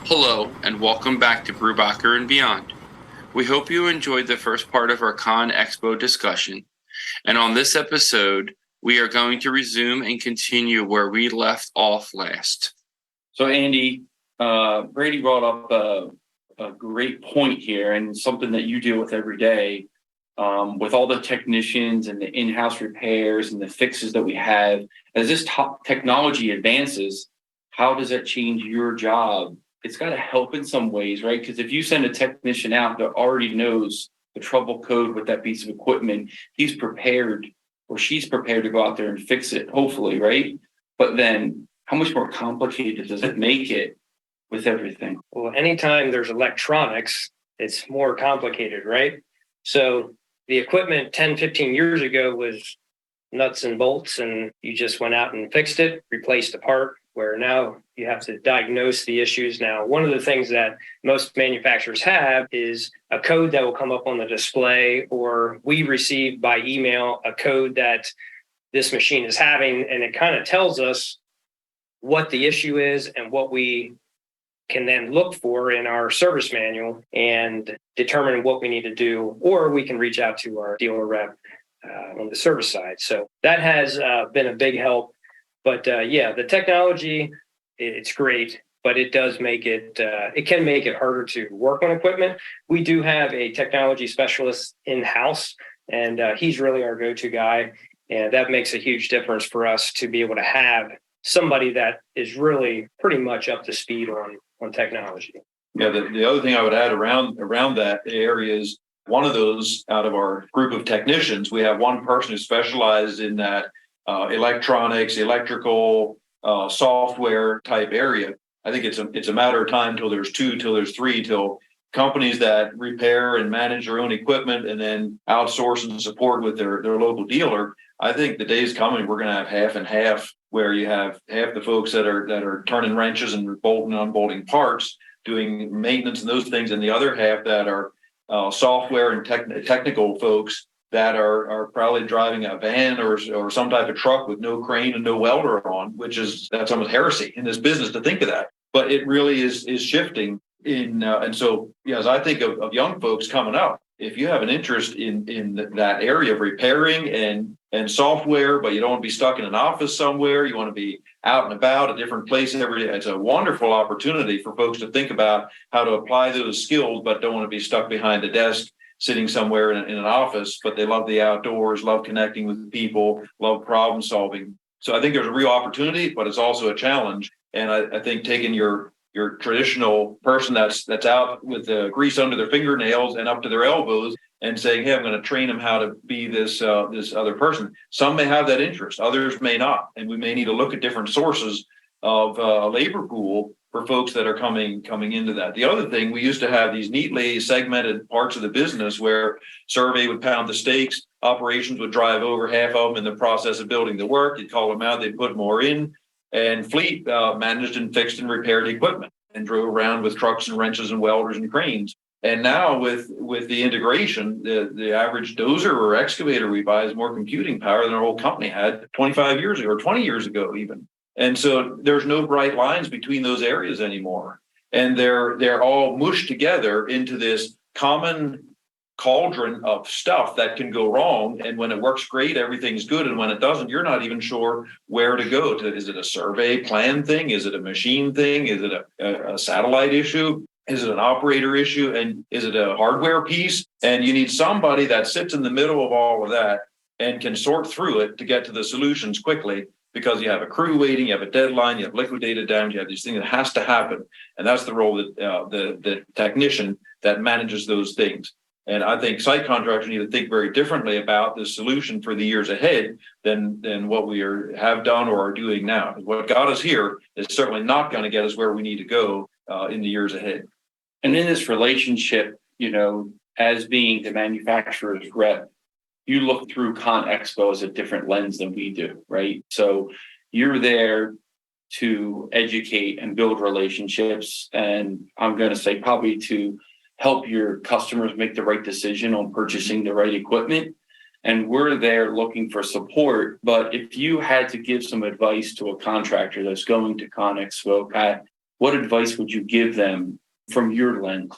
Hello, and welcome back to Brubacher and Beyond. We hope you enjoyed the first part of our ConExpo discussion, and on this episode, we are going to resume and continue where we left off last. So, Andy, Brady brought up a great point here, and something that you deal with every day, with all the technicians and the in-house repairs and the fixes that we have. As this technology advances, how does that change your job? It's got to help in some ways, right? Because if you send a technician out that already knows the trouble code with that piece of equipment, he's prepared or she's prepared to go out there and fix it, hopefully, right? But then how much more complicated does it make it with everything? Well, anytime there's electronics, it's more complicated, right? So the equipment 10, 15 years ago was nuts and bolts, and you just went out and fixed it, replaced a part, where now you have to diagnose the issues. Now, one of the things that most manufacturers have is a code that will come up on the display, or we receive by email a code that this machine is having, and it kind of tells us what the issue is and what we can then look for in our service manual and determine what we need to do, or we can reach out to our dealer rep on the service side. So that has been a big help. But the technology, it's great, but it does make it, it can make it harder to work on equipment. We do have a technology specialist in-house, and he's really our go-to guy. And that makes a huge difference for us to be able to have somebody that is really pretty much up to speed on technology. Yeah, the other thing I would add around that area is one of those out of our group of technicians, we have one person who specializes in that electronics, electrical, software type area. I think it's a matter of time till there's two, till there's three, till companies that repair and manage their own equipment and then outsource and support with their local dealer. I think the day's coming, we're going to have half and half, where you have half the folks that are turning wrenches and bolting and unbolting parts, doing maintenance and those things, and the other half that are software and technical folks that are probably driving a van or some type of truck with no crane and no welder on, that's almost heresy in this business to think of that. But it really is shifting in, and so as I think of young folks coming up, if you have an interest in that area of repairing and software, but you don't want to be stuck in an office somewhere, you want to be out and about a different place every day. It's a wonderful opportunity for folks to think about how to apply those skills, but don't want to be stuck behind a desk sitting somewhere in an office, but they love the outdoors, love connecting with people, love problem solving. So I think there's a real opportunity, but it's also a challenge. And I think taking your traditional person that's out with the grease under their fingernails and up to their elbows and saying, hey, I'm going to train them how to be this other person. Some may have that interest, others may not. And we may need to look at different sources of a labor pool for folks that are coming into that. The other thing, we used to have these neatly segmented parts of the business where survey would pound the stakes, operations would drive over half of them in the process of building the work. You'd call them out, they'd put more in, and fleet managed and fixed and repaired equipment and drove around with trucks and wrenches and welders and cranes. And now with the integration, the average dozer or excavator we buy has more computing power than our whole company had 25 years ago or 20 years ago even. And so there's no bright lines between those areas anymore. And they're all mushed together into this common cauldron of stuff that can go wrong. And when it works great, everything's good. And when it doesn't, you're not even sure where to go. Is it a survey plan thing? Is it a machine thing? Is it a satellite issue? Is it an operator issue? And is it a hardware piece? And you need somebody that sits in the middle of all of that and can sort through it to get to the solutions quickly. Because you have a crew waiting, you have a deadline, you have liquidated damage, you have these things that has to happen. And that's the role that the technician that manages those things. And I think site contractors need to think very differently about the solution for the years ahead than what we have done or are doing now. What got us here is certainly not going to get us where we need to go in the years ahead. And in this relationship, as being the manufacturer's rep, you look through ConExpo as a different lens than we do, right? So you're there to educate and build relationships. And I'm going to say probably to help your customers make the right decision on purchasing the right equipment. And we're there looking for support. But if you had to give some advice to a contractor that's going to ConExpo, Pat, what advice would you give them from your lens?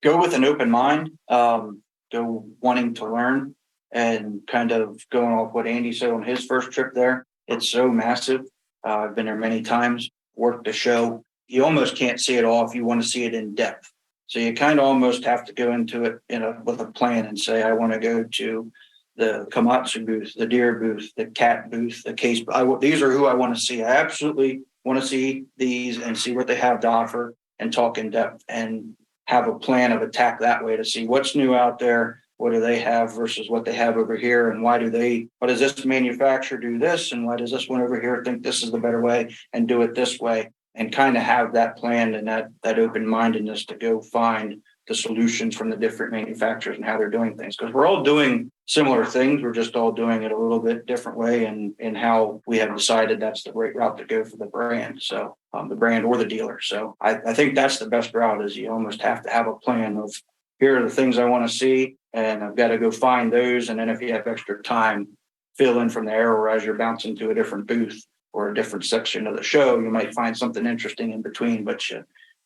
Go with an open mind, go wanting to learn, and kind of going off what Andy said on his first trip there. It's so massive. I've been there many times, worked the show. You almost can't see it all if you want to see it in depth. So you kind of almost have to go into it with a plan and say, I want to go to the Komatsu booth, the deer booth, the cat booth, the case. These are who I want to see. I absolutely want to see these and see what they have to offer and talk in depth and have a plan of attack that way to see what's new out there. What do they have versus what they have over here? And why does this manufacturer do this? And why does this one over here think this is the better way and do it this way? And kind of have that plan and that open-mindedness to go find the solutions from the different manufacturers and how they're doing things. Because we're all doing similar things. We're just all doing it a little bit different way and how we have decided that's the right route to go for the brand. So the brand or the dealer. So I think that's the best route is you almost have to have a plan of here are the things I want to see. And I've got to go find those. And then if you have extra time, fill in from there, or as you're bouncing to a different booth or a different section of the show, you might find something interesting in between, but you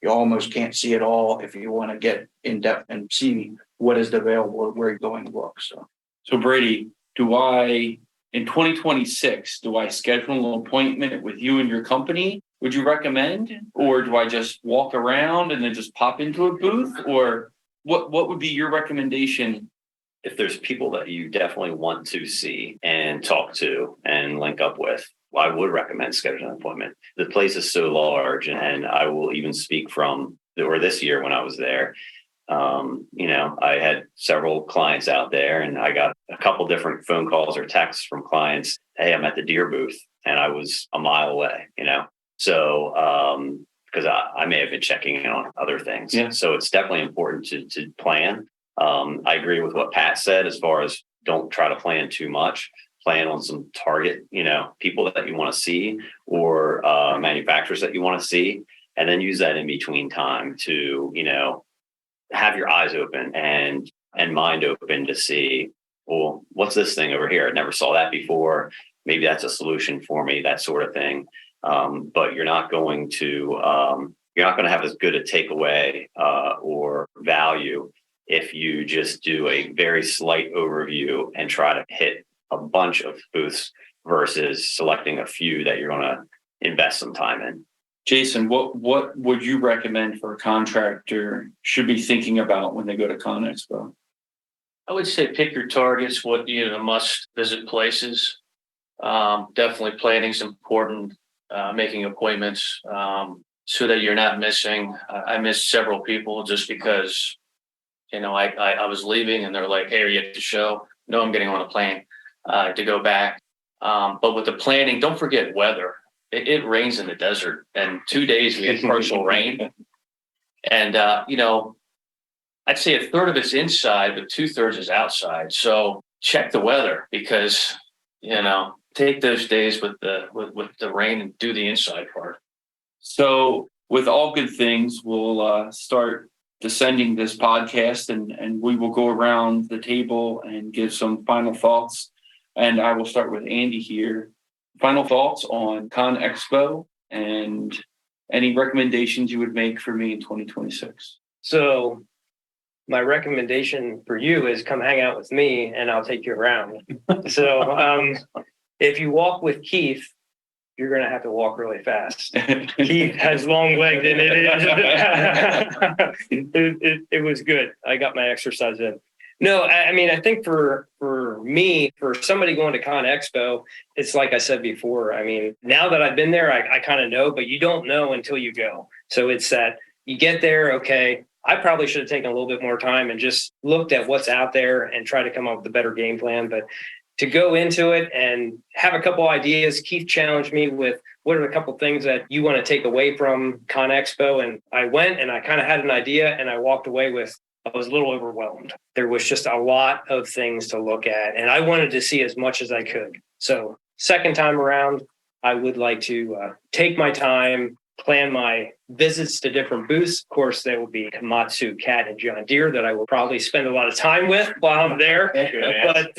almost can't see it all if you want to get in depth and see what is available, where you're going to look. So Brady, in 2026, do I schedule an appointment with you and your company? Would you recommend? Or do I just walk around and then just pop into a booth? Or what would be your recommendation? If there's people that you definitely want to see and talk to and link up with, I would recommend scheduling an appointment. The place is so large, and I will even speak from this year when I was there. I had several clients out there, and I got a couple different phone calls or texts from clients. Hey, I'm at the deer booth, and I was a mile away. So because I may have been checking in on other things. Yeah. So it's definitely important to plan. I agree with what Pat said as far as don't try to plan too much. Plan on some target, people that you want to see or manufacturers that you want to see, and then use that in between time to, have your eyes open and mind open to see, well, what's this thing over here? I never saw that before. Maybe that's a solution for me, that sort of thing. But you're not going to have as good a takeaway or value if you just do a very slight overview and try to hit a bunch of booths versus selecting a few that you're going to invest some time in. Jason, what would you recommend for a contractor should be thinking about when they go to ConExpo? I would say pick your targets, the must visit places. Definitely planning is important, making appointments so that you're not missing. I missed several people just because, I was leaving and they're like, hey, are you at the show? No, I'm getting on a plane to go back. But with the planning, don't forget weather. It rains in the desert, and 2 days we had partial rain. And, I'd say a third of it's inside, but 2/3 is outside. So check the weather because, take those days with the rain and do the inside part. So with all good things, we'll start descending this podcast and we will go around the table and give some final thoughts. And I will start with Andy here. Final thoughts on ConExpo and any recommendations you would make for me in 2026. So my recommendation for you is come hang out with me and I'll take you around. So if you walk with Keith, you're going to have to walk really fast. Keith has long legs and it was good. I got my exercise in. No, I think for me, for somebody going to ConExpo, it's like I said before. Now that I've been there, I kind of know, but you don't know until you go. So it's that you get there, okay, I probably should have taken a little bit more time and just looked at what's out there and try to come up with a better game plan. But to go into it and have a couple ideas, Keith challenged me with what are a couple things that you want to take away from ConExpo? And I went and I kind of had an idea and I walked away with, I was a little overwhelmed. There was just a lot of things to look at, and I wanted to see as much as I could. So second time around, I would like to take my time, plan my visits to different booths. Of course, there will be Komatsu, Cat, and John Deere that I will probably spend a lot of time with while I'm there. But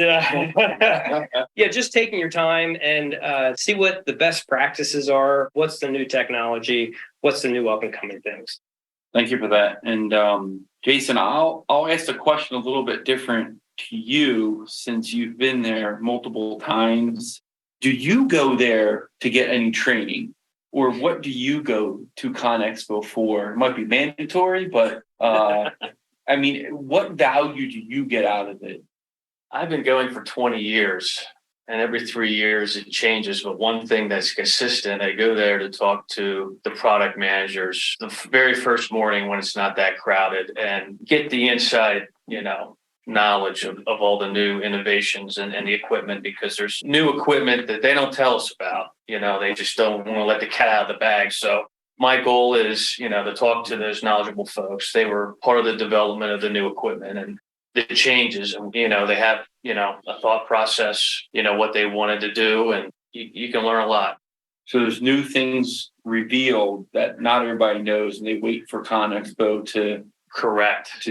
yeah, just taking your time and see what the best practices are. What's the new technology? What's the new up and coming things? Thank you for that. And Jason, I'll ask the question a little bit different to you since you've been there multiple times. Do you go there to get any training? Or what do you go to ConExpo for? It might be mandatory, but I mean, what value do you get out of it? I've been going for 20 years, and every 3 years it changes. But one thing that's consistent, I go there to talk to the product managers the very first morning when it's not that crowded and get the inside, knowledge of all the new innovations and the equipment, because there's new equipment that they don't tell us about. They just don't want to let the cat out of the bag. So my goal is, to talk to those knowledgeable folks. They were part of the development of the new equipment and the changes. And, they have, a thought process, what they wanted to do, and you can learn a lot. So there's new things revealed that not everybody knows, and they wait for ConExpo to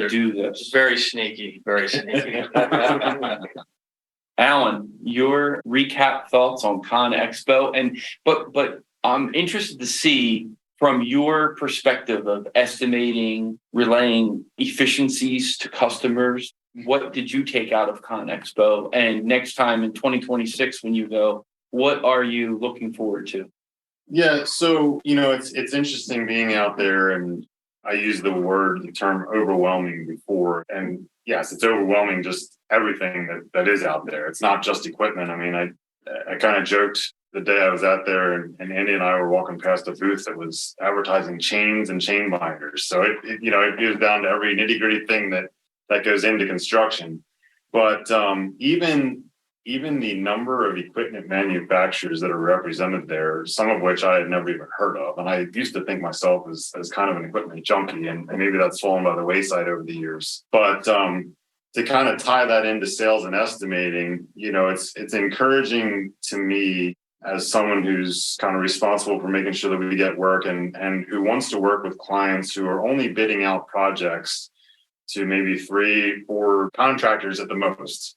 do this. Very sneaky, very sneaky. Alan, your recap thoughts on ConExpo, but I'm interested to see from your perspective of estimating, relaying efficiencies to customers. What did you take out of ConExpo? And next time in 2026, when you go, what are you looking forward to? Yeah, so it's interesting being out there, and I used the term overwhelming before. And yes, it's overwhelming, just everything that is out there. It's not just equipment. I mean, I kind of joked the day I was out there, and Andy and I were walking past a booth that was advertising chains and chain binders. So it goes down to every nitty gritty thing that goes into construction. But even the number of equipment manufacturers that are represented there, some of which I had never even heard of. And I used to think myself as kind of an equipment junkie, and maybe that's fallen by the wayside over the years. But to kind of tie that into sales and estimating, it's encouraging to me as someone who's kind of responsible for making sure that we get work and who wants to work with clients who are only bidding out projects to maybe 3-4 contractors at the most.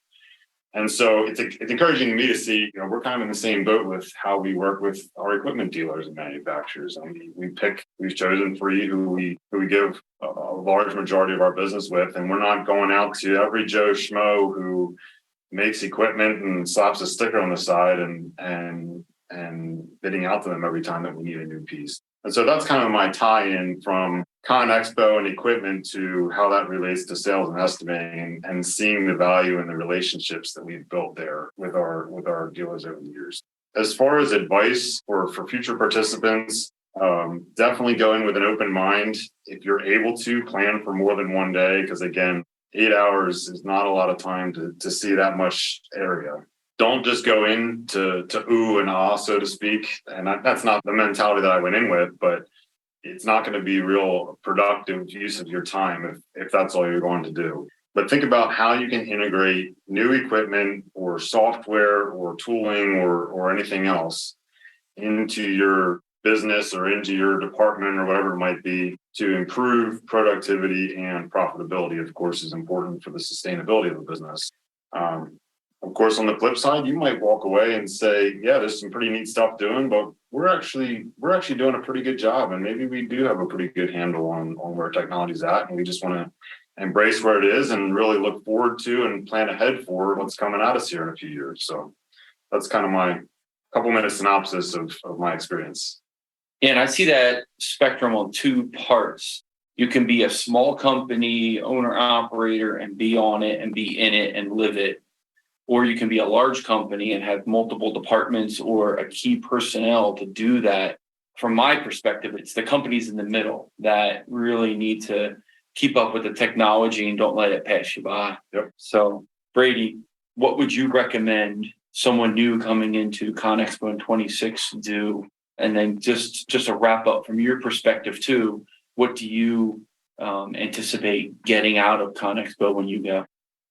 And so it's encouraging to me to see, we're kind of in the same boat with how we work with our equipment dealers and manufacturers. I mean, we've chosen 3 who we give a large majority of our business with, and we're not going out to every Joe Schmo who makes equipment and slaps a sticker on the side and bidding out to them every time that we need a new piece. And so that's kind of my tie-in from ConExpo and equipment to how that relates to sales and estimating, and seeing the value in the relationships that we've built there with our dealers over the years. As far as advice for future participants, definitely go in with an open mind. If you're able to plan for more than one day, because again, 8 hours is not a lot of time to see that much area. Don't just go in to ooh and ah, so to speak. And that's not the mentality that I went in with, but it's not going to be real productive use of your time if that's all you're going to do. But think about how you can integrate new equipment or software or tooling or anything else into your business or into your department or whatever it might be to improve productivity, and profitability, of course, is important for the sustainability of the business. Of course, on the flip side, you might walk away and say, yeah, there's some pretty neat stuff doing, but we're actually doing a pretty good job. And maybe we do have a pretty good handle on where technology's at. And we just want to embrace where it is and really look forward to and plan ahead for what's coming at us here in a few years. So that's kind of my couple-minute synopsis of my experience. And I see that spectrum on 2 parts. You can be a small company, owner, operator, and be on it and be in it and live it. Or you can be a large company and have multiple departments or a key personnel to do that. From my perspective, it's the companies in the middle that really need to keep up with the technology and don't let it pass you by. Yep. So, Brady, what would you recommend someone new coming into ConExpo in 26 do? And then just a wrap up from your perspective too, what do you anticipate getting out of ConExpo when you go?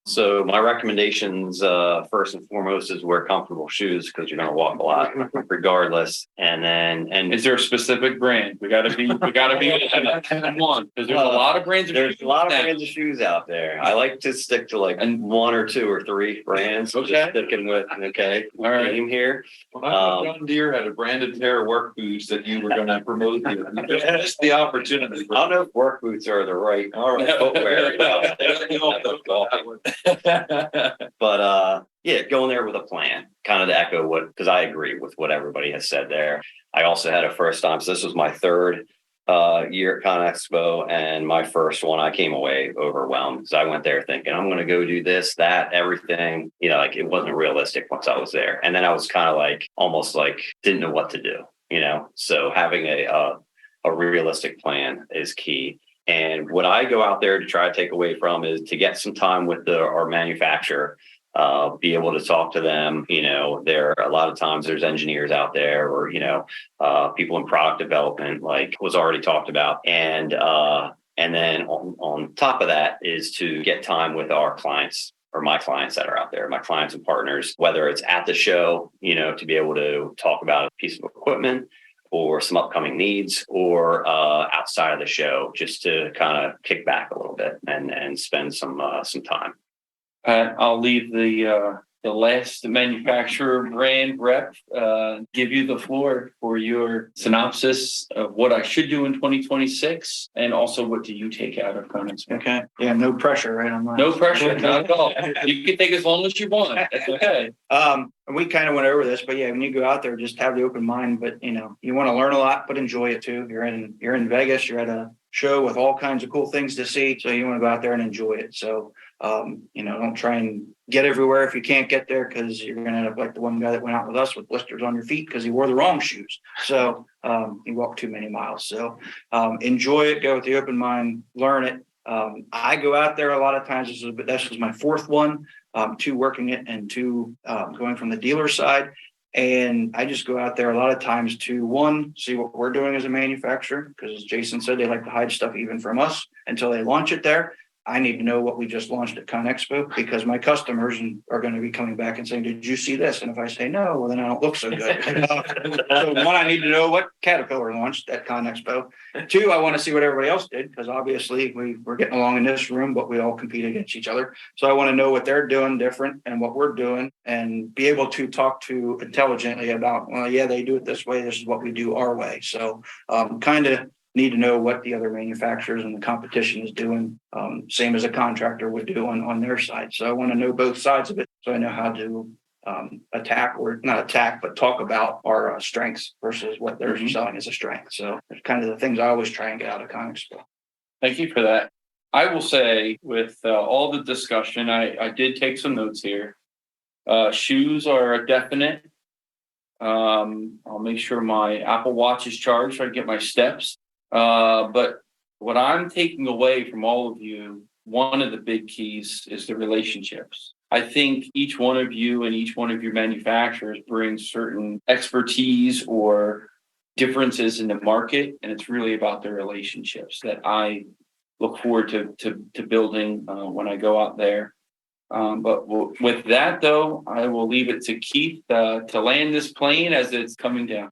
So my recommendations, first and foremost, is wear comfortable shoes because you're going to walk a lot, regardless. And Is there a specific brand? We gotta be one, because there's a lot of brands. There's a lot of brands of shoes out there. I like to stick to like one or two or three brands. Okay. Just sticking with All right. name here. Well, I thought John Deere had a branded pair of work boots that you were going to promote. You just missed the opportunity. I don't know if work boots are the right All right. footwear. But yeah, going there with a plan, kind of to echo because I agree with what everybody has said there. I also had a first time. So this was my third year at ConExpo, and my first one, I came away overwhelmed because I went there thinking I'm going to go do this, that, everything. Like it wasn't realistic once I was there. And then I was kind of like, almost like didn't know what to do, So having a realistic plan is key. And what I go out there to try to take away from is to get some time with our manufacturer, be able to talk to them. There are a lot of times there's engineers out there or, people in product development, like was already talked about. And then on top of that is to get time with our clients or my clients that are out there, my clients and partners, whether it's at the show, to be able to talk about a piece of equipment or some upcoming needs, or outside of the show, just to kind of kick back a little bit and spend some time. I'll leave the last manufacturer brand rep, give you the floor for your synopsis of what I should do in 2026, and also what do you take out of ConExpo? Okay. Yeah. No pressure, right? I'm No pressure, not at all. You can take as long as you want. That's okay. And we kind of went over this, but yeah, when you go out there, just have the open mind. But you want to learn a lot, but enjoy it too. You're in Vegas. You're at a show with all kinds of cool things to see, so you want to go out there and enjoy it. So don't try and get everywhere if you can't get there, because you're going to end up like the one guy that went out with us with blisters on your feet because he wore the wrong shoes. So he walked too many miles. So enjoy it. Go with the open mind. Learn it. I go out there a lot of times. This was my fourth one. 2 working it and 2 going from the dealer side. And I just go out there a lot of times to, 1, see what we're doing as a manufacturer, because as Jason said, they like to hide stuff even from us until they launch it there. I need to know what we just launched at ConExpo, because my customers are going to be coming back and saying, did you see this? And if I say no, well, then I don't look so good. So 1, I need to know what Caterpillar launched at ConExpo. 2, I want to see what everybody else did, because obviously we're getting along in this room, but we all compete against each other. So I want to know what they're doing different and what we're doing, and be able to talk to intelligently about, well, yeah, they do it this way. This is what we do our way. So kind of need to know what the other manufacturers and the competition is doing, same as a contractor would do on their side. So I want to know both sides of it, so I know how to attack, or not attack, but talk about our strengths versus what they're selling as a strength. So it's kind of the things I always try and get out of ConExpo. Thank you for that. I will say, with all the discussion, I did take some notes here. Shoes are a definite. I'll make sure my Apple Watch is charged so I can get my steps. But what I'm taking away from all of you, one of the big keys is the relationships. I think each one of you and each one of your manufacturers brings certain expertise or differences in the market, and it's really about the relationships that I look forward to building when I go out there. But with that, though, I will leave it to Keith to land this plane as it's coming down.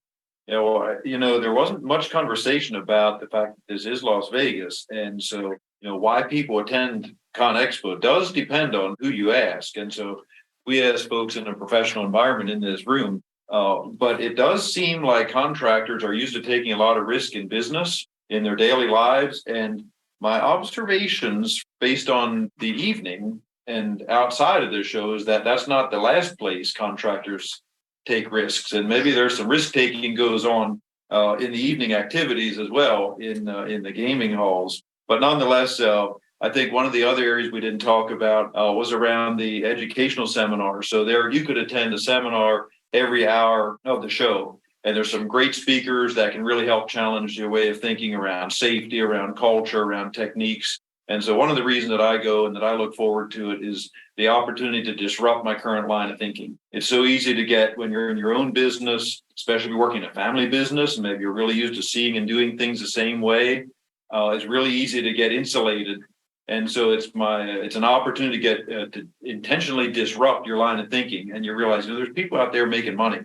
Yeah, well, there wasn't much conversation about the fact that this is Las Vegas. And so, why people attend ConExpo does depend on who you ask. And so we ask folks in a professional environment in this room, but it does seem like contractors are used to taking a lot of risk in business in their daily lives. And my observations based on the evening and outside of the show is that that's not the last place contractors take risks, and maybe there's some risk taking goes on in the evening activities as well in the gaming halls. But nonetheless, I think one of the other areas we didn't talk about was around the educational seminar. So there, you could attend a seminar every hour of the show, and there's some great speakers that can really help challenge your way of thinking around safety, around culture, around techniques. And so one of the reasons that I go and that I look forward to it is the opportunity to disrupt my current line of thinking. It's so easy to get when you're in your own business, especially working a family business, and maybe you're really used to seeing and doing things the same way. It's really easy to get insulated And so it's an opportunity to get to intentionally disrupt your line of thinking. And you realize there's people out there making money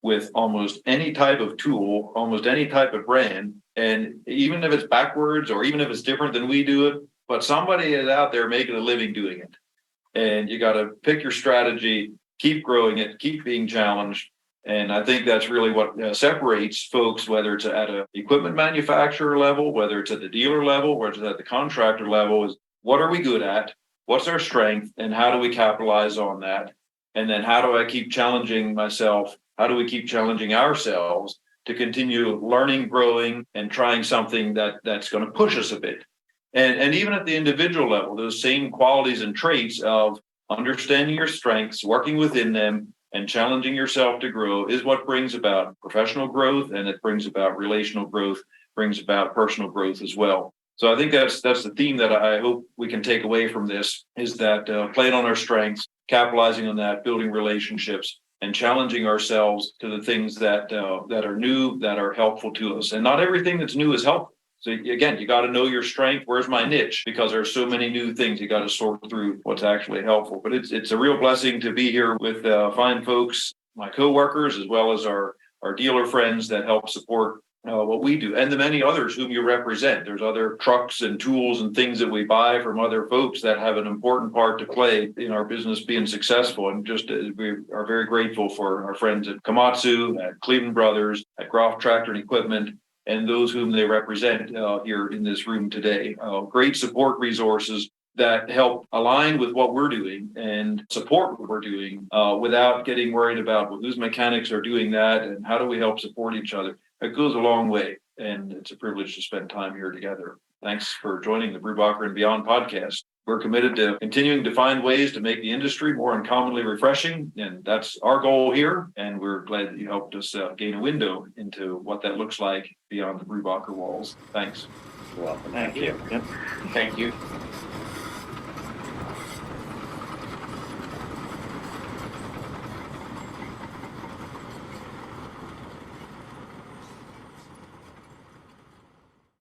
with almost any type of tool, almost any type of brand. And even if it's backwards or even if it's different than we do it, but somebody is out there making a living doing it. And you got to pick your strategy, keep growing it, keep being challenged. And I think that's really what separates folks, whether it's at an equipment manufacturer level, whether it's at the dealer level, whether it's at the contractor level, is what are we good at? What's our strength? And how do we capitalize on that? And then how do I keep challenging myself? How do we keep challenging ourselves to continue learning, growing, and trying something that's going to push us a bit? And even at the individual level, those same qualities and traits of understanding your strengths, working within them, and challenging yourself to grow is what brings about professional growth, and it brings about relational growth, brings about personal growth as well. So I think that's the theme that I hope we can take away from this, is that playing on our strengths, capitalizing on that, building relationships, and challenging ourselves to the things that are new, that are helpful to us. And not everything that's new is helpful. So again, you got to know your strength. Where's my niche? Because there's so many new things. You got to sort through what's actually helpful. But it's a real blessing to be here with fine folks, my coworkers, as well as our dealer friends that help support what we do, and the many others whom you represent. There's other trucks and tools and things that we buy from other folks that have an important part to play in our business being successful. And just we are very grateful for our friends at Komatsu, at Cleveland Brothers, at Groff Tractor and Equipment, and those whom they represent here in this room today. Great support resources that help align with what we're doing and support what we're doing without getting worried about whose mechanics are doing that and how do we help support each other. It goes a long way, and it's a privilege to spend time here together. Thanks for joining the Brubacher and Beyond podcast. We're committed to continuing to find ways to make the industry more uncommonly refreshing, and that's our goal here. And we're glad that you helped us gain a window into what that looks like beyond the Brubacher walls. Thanks. You're welcome. Thank you. Thank you.